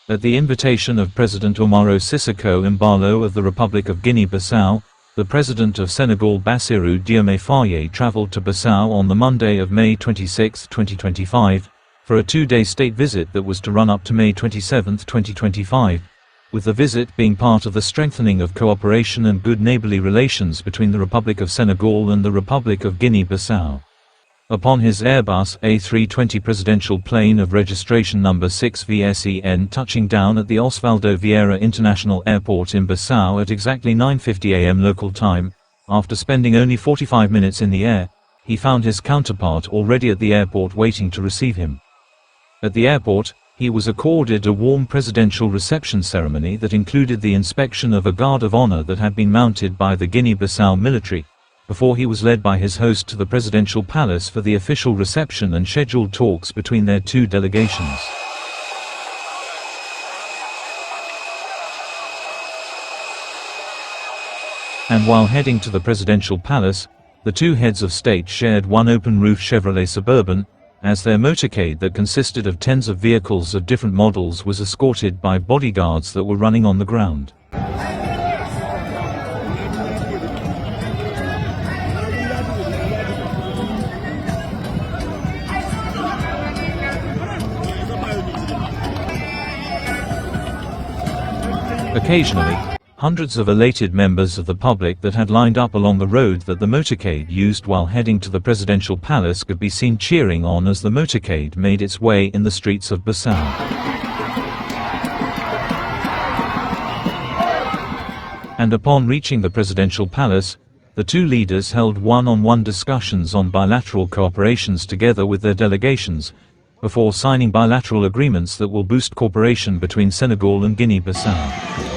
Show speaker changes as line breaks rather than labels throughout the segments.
At the invitation of President Umaro Sissoco Embaló of the Republic of Guinea-Bissau, the President of Senegal Bassirou Diomaye Faye travelled to Bissau on the Monday of May 26, 2025, for a two-day state visit that was to run up to May 27, 2025, with the visit being part of the strengthening of cooperation and good neighbourly relations between the Republic of Senegal and the Republic of Guinea-Bissau. Upon his Airbus A320 presidential plane of registration number 6VSEN touching down at the Osvaldo Vieira International Airport in Bissau at exactly 9:50 am local time, after spending only 45 minutes in the air, he found his counterpart already at the airport waiting to receive him. At the airport, he was accorded a warm presidential reception ceremony that included the inspection of a guard of honor that had been mounted by the Guinea-Bissau military, before he was led by his host to the presidential palace for the official reception and scheduled talks between their two delegations. And while heading to the presidential palace, the two heads of state shared one open-roof Chevrolet Suburban, as their motorcade that consisted of tens of vehicles of different models was escorted by bodyguards that were running on the ground. Occasionally, hundreds of elated members of the public that had lined up along the road that the motorcade used while heading to the presidential palace could be seen cheering on as the motorcade made its way in the streets of Bissau. And upon reaching the presidential palace, the two leaders held one-on-one discussions on bilateral cooperations together with their delegations, before signing bilateral agreements that will boost cooperation between Senegal and Guinea-Bissau.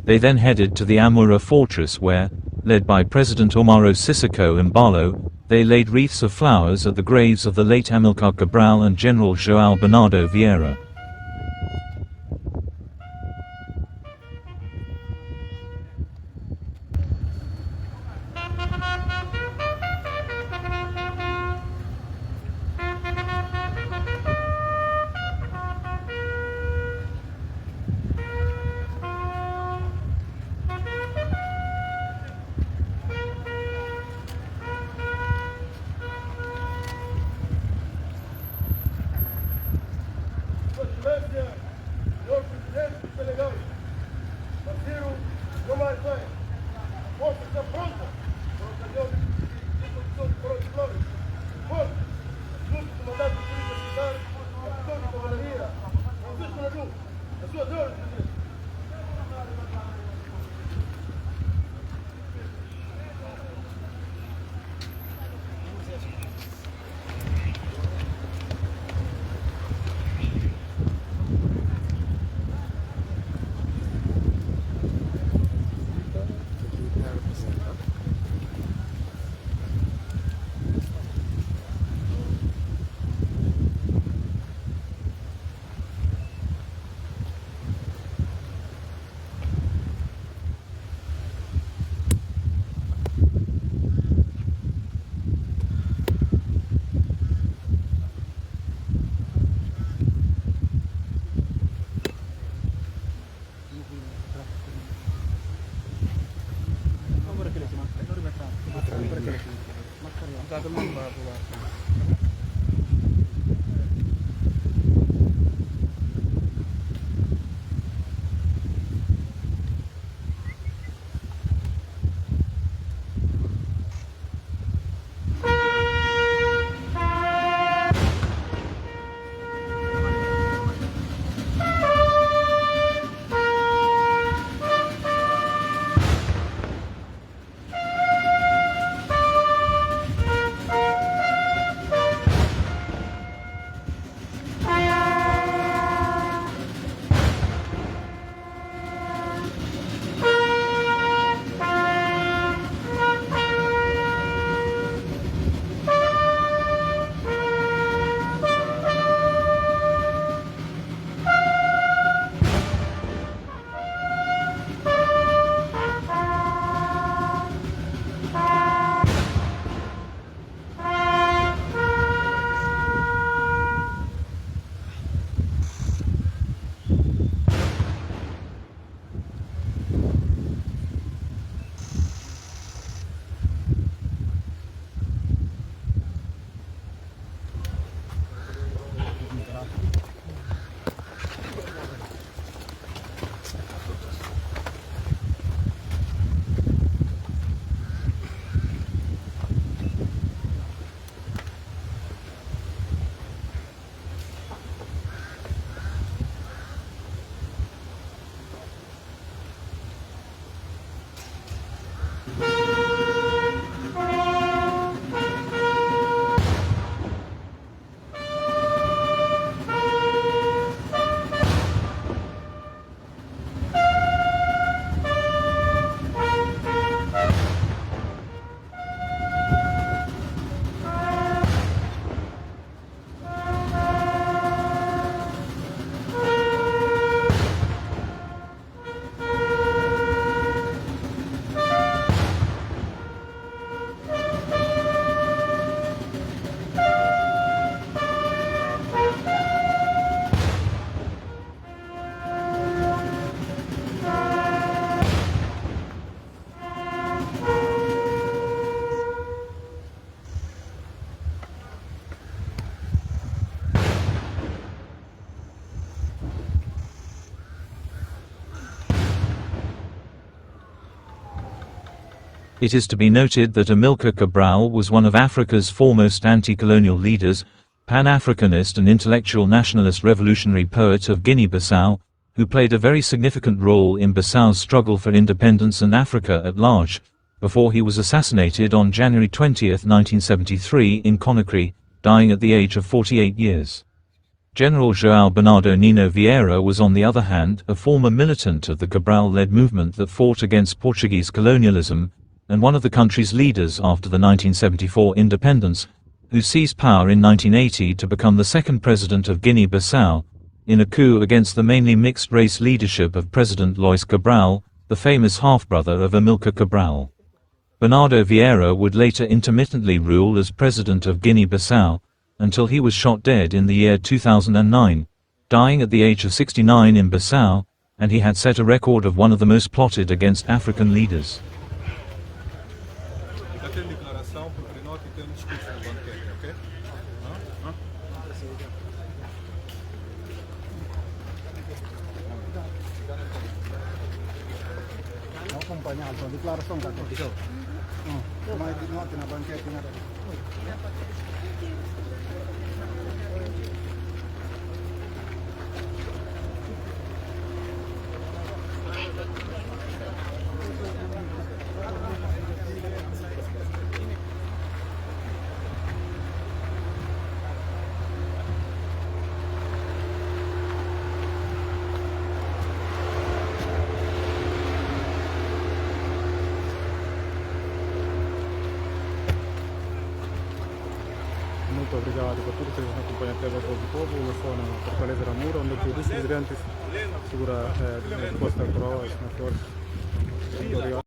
They then headed to the Amoura fortress where, led by President Umaro Sissoco Embaló, they laid wreaths of flowers at the graves of the late Amilcar Cabral and General João Bernardo Vieira.
Senhor Presidente do Senegal Bassirou Diomaye Faye, a força está pronta para o canhão de produção de flores. Força, junto com o mandato de polícia militar, a pessoa de cavalaria, Francisco Nadu, a sua ordem, Presidente.
It is to be noted that Amilcar Cabral was one of Africa's foremost anti-colonial leaders, Pan-Africanist and intellectual nationalist revolutionary poet of Guinea-Bissau, who played a very significant role in Bissau's struggle for independence and Africa at large, before he was assassinated on January 20, 1973 in Conakry, dying at the age of 48 years. General João Bernardo Nino Vieira was on the other hand a former militant of the Cabral-led movement that fought against Portuguese colonialism, and one of the country's leaders after the 1974 independence, who seized power in 1980 to become the second president of Guinea-Bissau, in a coup against the mainly mixed-race leadership of President Luis Cabral, the famous half-brother of Amilcar Cabral. Bernardo Vieira would later intermittently rule as president of Guinea-Bissau, until he was shot dead in the year 2009, dying at the age of 69 in Bissau, and he had set a record of one of the most plotted against African leaders.
Muito obrigado por tudo que vocês acompanham até agora do povo. Eu sou na Fortaleza da Mura, onde os imigrantes segura a costa croa, na força. Muito obrigado.